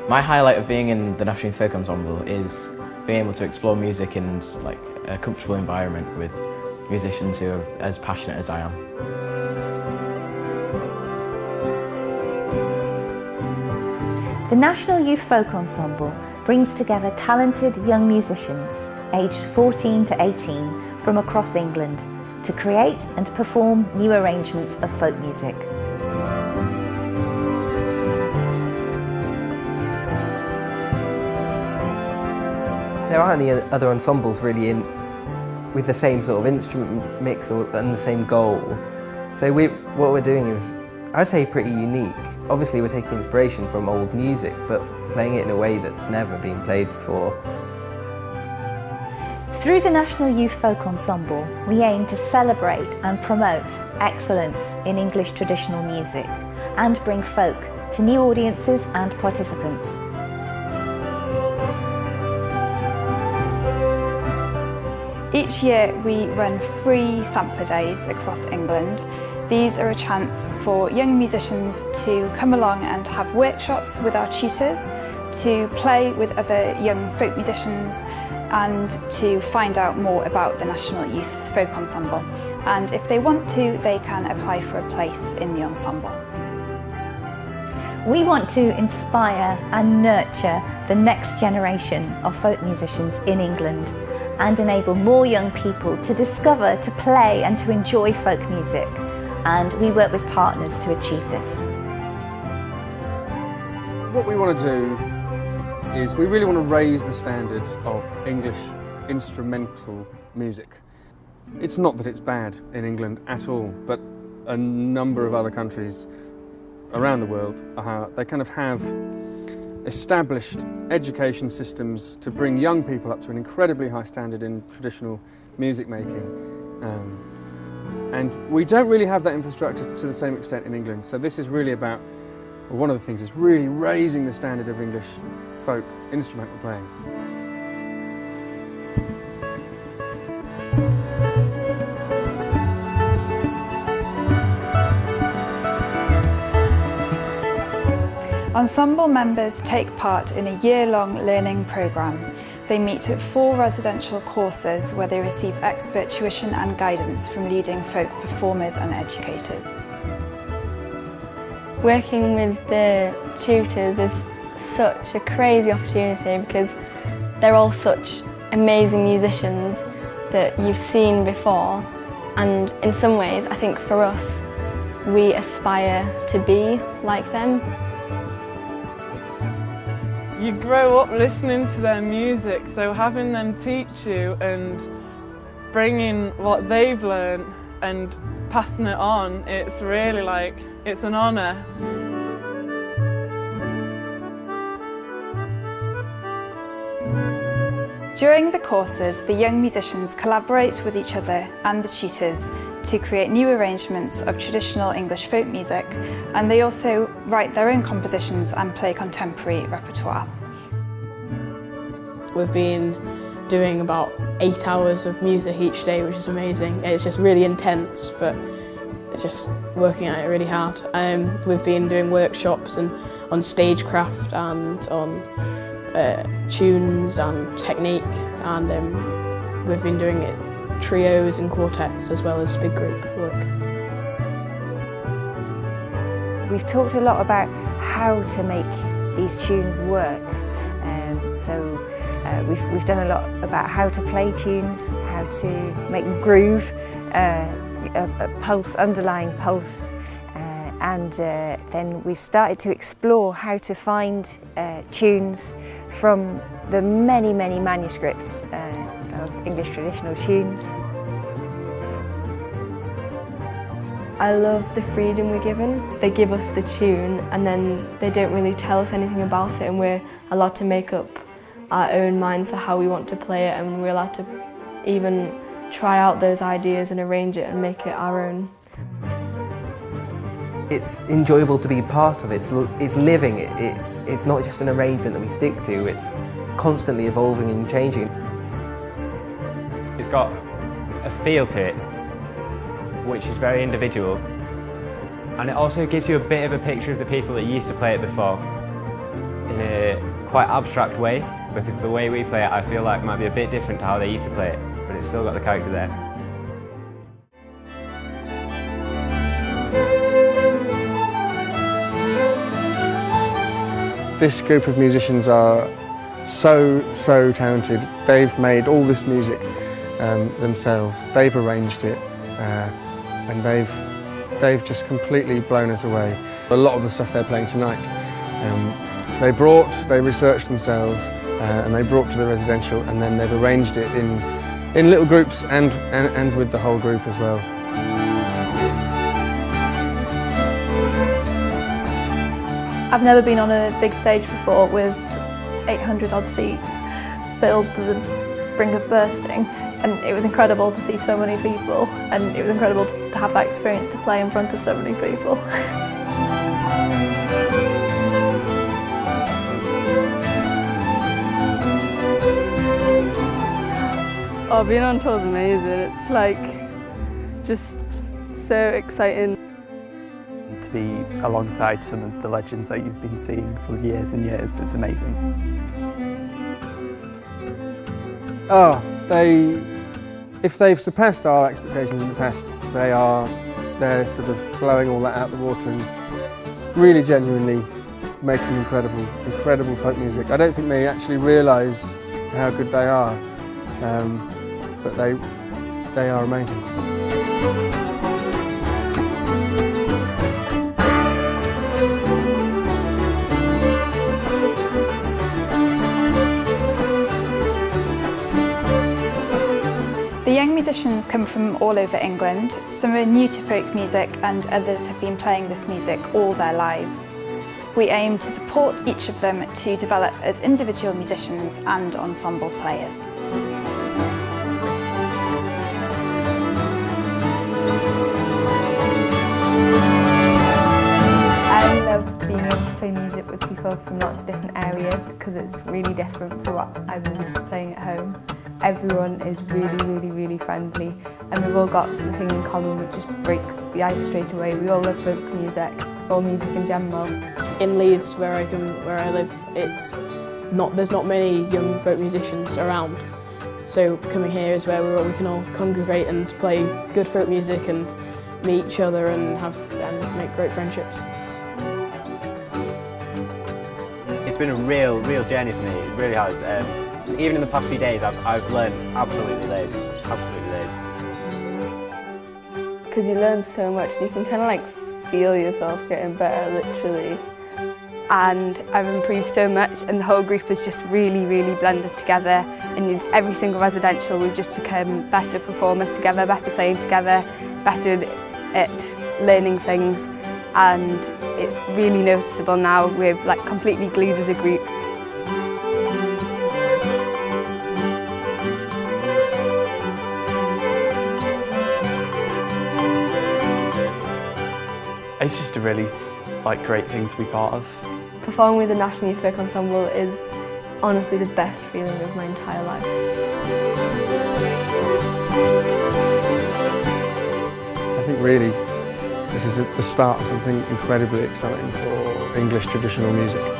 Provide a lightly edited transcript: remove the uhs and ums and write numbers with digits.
My highlight of being in the National Youth Folk Ensemble is being able to explore music in like a comfortable environment with musicians who are as passionate as I am. The National Youth Folk Ensemble brings together talented young musicians aged 14 to 18 from across England to create and perform new arrangements of folk music. There aren't any other ensembles really with the same sort of instrument mix and the same goal. So what we're doing is, I'd say, pretty unique. Obviously we're taking inspiration from old music, but playing it in a way that's never been played before. Through the National Youth Folk Ensemble, we aim to celebrate and promote excellence in English traditional music and bring folk to new audiences and participants. Each year we run free sampler days across England. These are a chance for young musicians to come along and have workshops with our tutors, to play with other young folk musicians and to find out more about the National Youth Folk Ensemble. And if they want to, they can apply for a place in the ensemble. We want to inspire and nurture the next generation of folk musicians in England and enable more young people to discover, to play and to enjoy folk music. And we work with partners to achieve this. What we want to do is we really want to raise the standard of English instrumental music. It's not that it's bad in England at all, but a number of other countries around the world, they kind of have established education systems to bring young people up to an incredibly high standard in traditional music making. And we don't really have that infrastructure to the same extent in England. So this is really about, well, one of the things is really raising the standard of English folk instrumental playing. Ensemble members take part in a year-long learning programme. They meet at 4 residential courses where they receive expert tuition and guidance from leading folk performers and educators. Working with the tutors is such a crazy opportunity because they're all such amazing musicians that you've seen before, and in some ways I think for us we aspire to be like them. You grow up listening to their music, so having them teach you and bringing what they've learned and passing it on, it's really like, it's an honour. During the courses, the young musicians collaborate with each other and the tutors to create new arrangements of traditional English folk music, and they also write their own compositions and play contemporary repertoire. We've been doing about 8 hours of music each day, which is amazing. It's just really intense, but it's just working at it really hard. We've been doing workshops and on stagecraft and on tunes and technique, and we've been doing it trios and quartets as well as big group work. We've talked a lot about how to make these tunes work. We've done a lot about how to play tunes, how to make them groove, a pulse, underlying pulse, and then we've started to explore how to find tunes from the many, many manuscripts of English traditional tunes. I love the freedom we're given. They give us the tune and then they don't really tell us anything about it, and we're allowed to make up our own minds for how we want to play it, and we're allowed to even try out those ideas and arrange it and make it our own. It's enjoyable to be part of it. It's living. It's not just an arrangement that we stick to. It's constantly evolving and changing. It's got a feel to it, which is very individual, and it also gives you a bit of a picture of the people that used to play it before. in a quite abstract way, because the way we play it I feel like might be a bit different to how they used to play it, but it's still got the character there. This group of musicians are so talented. They've made all this music themselves. They've arranged it, and they've just completely blown us away. A lot of the stuff they're playing tonight, they researched themselves, and they brought to the residential, and then they've arranged it in little groups and with the whole group as well. I've never been on a big stage before with 800 odd seats filled to the brink of bursting, and it was incredible to see so many people, and it was incredible to have that experience to play in front of so many people. Oh, being on tour is amazing. It's like just so exciting. To be alongside some of the legends that you've been seeing for years and years, it's amazing. Oh, if they've surpassed our expectations in the past, they're sort of blowing all that out of the water and really genuinely making incredible folk music. I don't think they actually realise how good they are, but they are amazing. The young musicians come from all over England. Some are new to folk music and others have been playing this music all their lives. We aim to support each of them to develop as individual musicians and ensemble players. I love being able to play music with people from lots of different areas because it's really different from what I'm used to playing at home. Everyone is really friendly, and we've all got the thing in common which just breaks the ice straight away. We all love folk music, or music in general. In Leeds, where I live, there's not many young folk musicians around. So coming here is where we can all congregate and play good folk music and meet each other and make great friendships. It's been a real journey for me, it really has. Even in the past few days I've learned absolutely loads. Because you learn so much and you can kind of like feel yourself getting better, literally. And I've improved so much, and the whole group has just really blended together, and in every single residential we've just become better performers together, better playing together, better at learning things, and it's really noticeable now. We're like completely glued as a group. It's just a really great thing to be part of. Performing with the National Youth Folk Ensemble is honestly the best feeling of my entire life. I think really this is the start of something incredibly exciting for English traditional music.